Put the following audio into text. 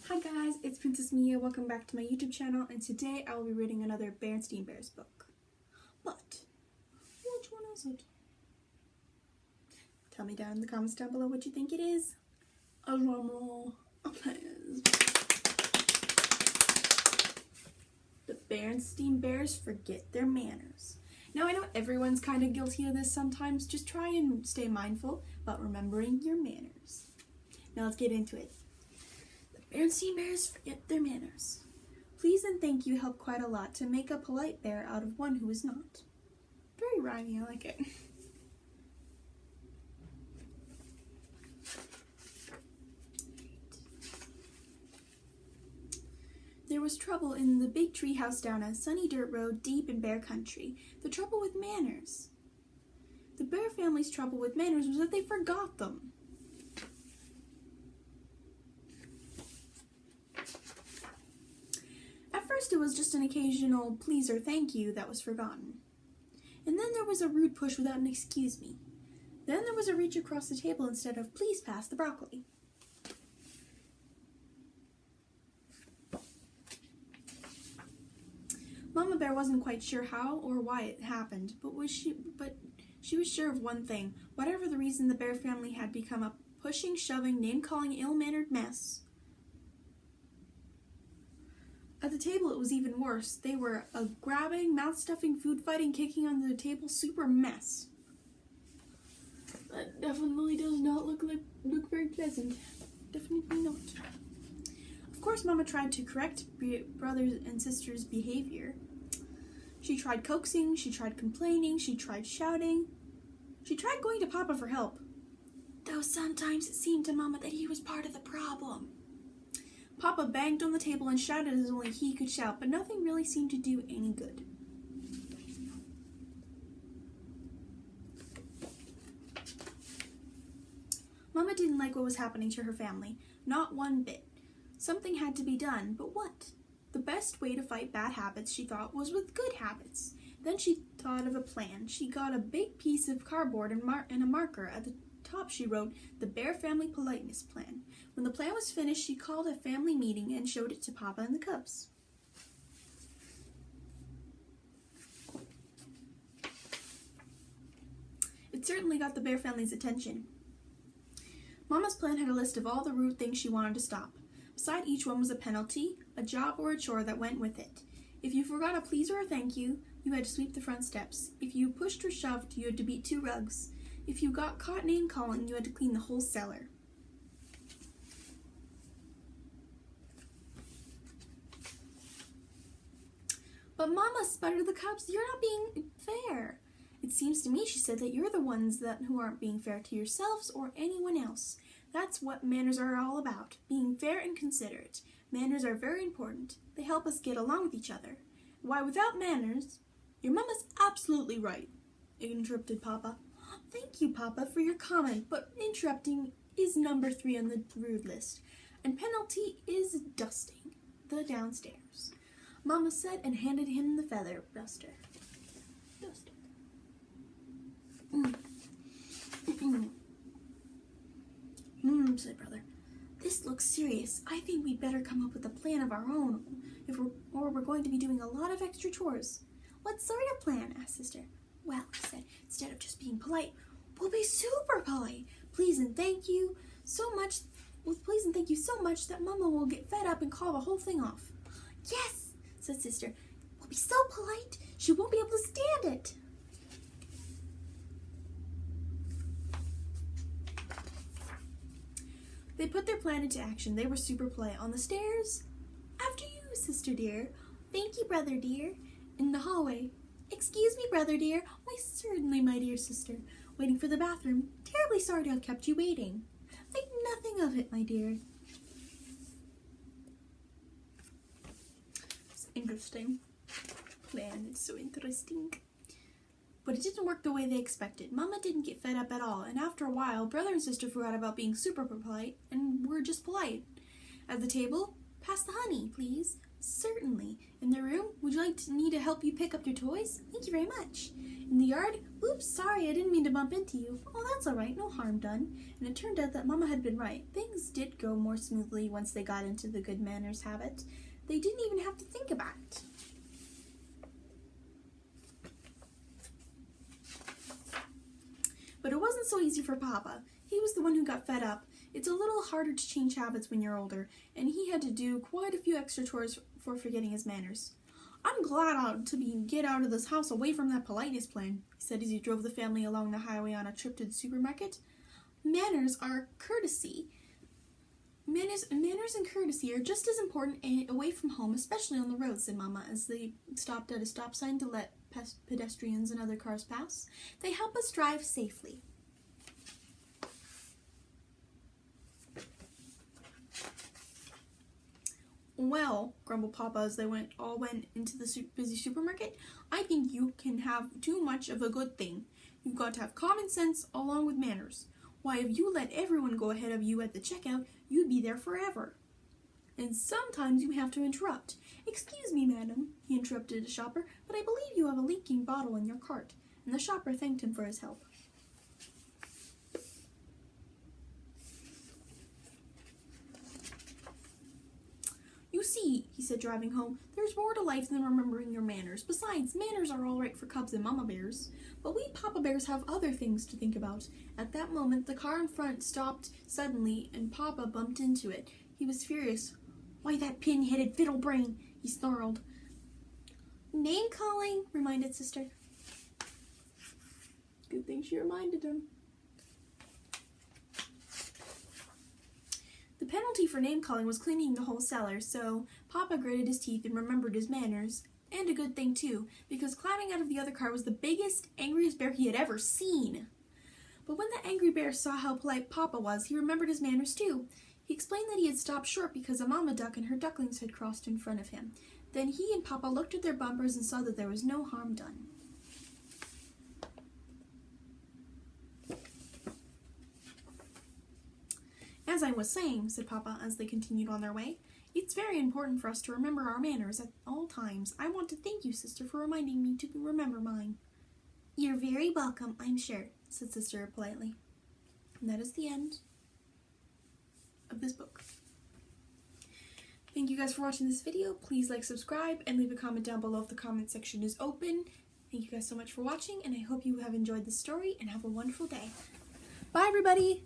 Hi guys, it's Princess Mia. Welcome back to my YouTube channel, and today I will be reading another Berenstain Bears book. But, which one is it? Tell me down in the comments down below what you think it is. A drum roll, please. The Berenstain Bears forget their manners. Now I know everyone's kind of guilty of this sometimes. Just try and stay mindful about remembering your manners. Now let's get into it. Berenstain Bears forget their manners. Please and thank you help quite a lot to make a polite bear out of one who is not. Very rhymey, I like it. There was trouble in the big tree house down a sunny dirt road deep in bear country. The trouble with manners. The bear family's trouble with manners was that they forgot them. First, it was just an occasional please or thank you that was forgotten. And then there was a rude push without an excuse me. Then there was a reach across the table instead of please pass the broccoli. Mama Bear wasn't quite sure how or why it happened, but she was sure of one thing. Whatever the reason, the bear family had become a pushing, shoving, name-calling, ill-mannered mess. At the table, it was even worse. They were a grabbing, mouth-stuffing, food-fighting, kicking under the table super mess. That definitely does not look very pleasant. Definitely not. Of course, Mama tried to correct brothers and sisters' behavior. She tried coaxing, she tried complaining, she tried shouting. She tried going to Papa for help. Though sometimes it seemed to Mama that he was part of the problem. Papa banged on the table and shouted as only he could shout, but nothing really seemed to do any good. Mama didn't like what was happening to her family, not one bit. Something had to be done, but what? The best way to fight bad habits, she thought, was with good habits. Then she thought of a plan. She got a big piece of cardboard and a marker. At the top she wrote, "The Bear Family Politeness Plan." When the plan was finished, she called a family meeting and showed it to Papa and the cubs. It certainly got the bear family's attention. Mama's plan had a list of all the rude things she wanted to stop. Beside each one was a penalty, a job, or a chore that went with it. If you forgot a please or a thank you, you had to sweep the front steps. If you pushed or shoved, you had to beat 2 rugs. If you got caught name-calling, you had to clean the whole cellar. But Mama sputtered the cubs, "You're not being fair." "It seems to me," she said, "that you're the ones who aren't being fair to yourselves or anyone else. That's what manners are all about, being fair and considerate. Manners are very important. They help us get along with each other. Why, without manners—" "Your Mama's absolutely right," interrupted Papa. "Thank you, Papa, for your comment, but interrupting is number 3 on the rude list, and penalty is dusting the downstairs," Mama said and handed him the feather duster. Said Brother. "This looks serious. I think we'd better come up with a plan of our own, or we're going to be doing a lot of extra chores." "What sort of plan?" asked Sister. "Well," he said, "instead of just being polite, we'll be super polite. Please and thank you so much that Mama will get fed up and call the whole thing off." "Yes," said Sister. "We'll be so polite, she won't be able to stand it." They put their plan into action. They were super polite. On the stairs, "After you, Sister dear." "Thank you, Brother dear." In the hallway, "Excuse me, Brother dear." "Why, certainly, my dear sister." Waiting for the bathroom, "Terribly sorry to have kept you waiting." "Think nothing of it, my dear." It's interesting. Plan is so interesting. But it didn't work the way they expected. Mama didn't get fed up at all, and after a while, Brother and Sister forgot about being super polite and were just polite. At the table, "Pass the honey, please." Certainly. In the room, would you like me to help you pick up your toys? Thank you very much. In the yard? Oops, sorry, I didn't mean to bump into you. Oh, that's all right, no harm done. And it turned out that Mama had been right. Things did go more smoothly once they got into the good manners habit. They didn't even have to think about it. But it wasn't so easy for Papa. He was the one who got fed up. It's a little harder to change habits when you're older, and he had to do quite a few extra chores for forgetting his manners. I'm glad to get out of this house away from that politeness plan, he said as he drove the family along the highway on a trip to the supermarket. Manners are courtesy. Manners and courtesy are just as important away from home, especially on the road, said Mama as they stopped at a stop sign to let pedestrians and other cars pass. They help us drive safely. Well, grumbled Papa as they all went into the busy supermarket, I think you can have too much of a good thing. You've got to have common sense along with manners. Why, if you let everyone go ahead of you at the checkout, you'd be there forever. And sometimes you have to interrupt. Excuse me, madam, he interrupted a shopper, but I believe you have a leaking bottle in your cart. And the shopper thanked him for his help. You see, he said driving home, there's more to life than remembering your manners. Besides, manners are all right for cubs and mama bears. But we papa bears have other things to think about. At that moment, the car in front stopped suddenly and Papa bumped into it. He was furious. Why, that pin-headed fiddle brain, he snarled. Name calling, reminded Sister. Good thing she reminded him. The penalty for name-calling was cleaning the whole cellar, so Papa gritted his teeth and remembered his manners. And a good thing, too, because climbing out of the other car was the biggest, angriest bear he had ever seen. But when the angry bear saw how polite Papa was, he remembered his manners, too. He explained that he had stopped short because a mama duck and her ducklings had crossed in front of him. Then he and Papa looked at their bumpers and saw that there was no harm done. As I was saying, said Papa as they continued on their way, it's very important for us to remember our manners at all times. I want to thank you, Sister, for reminding me to remember mine. You're very welcome, I'm sure, said Sister politely. And that is the end of this book. Thank you guys for watching this video. Please like, subscribe, and leave a comment down below if the comment section is open. Thank you guys so much for watching, and I hope you have enjoyed this story and have a wonderful day. Bye, everybody!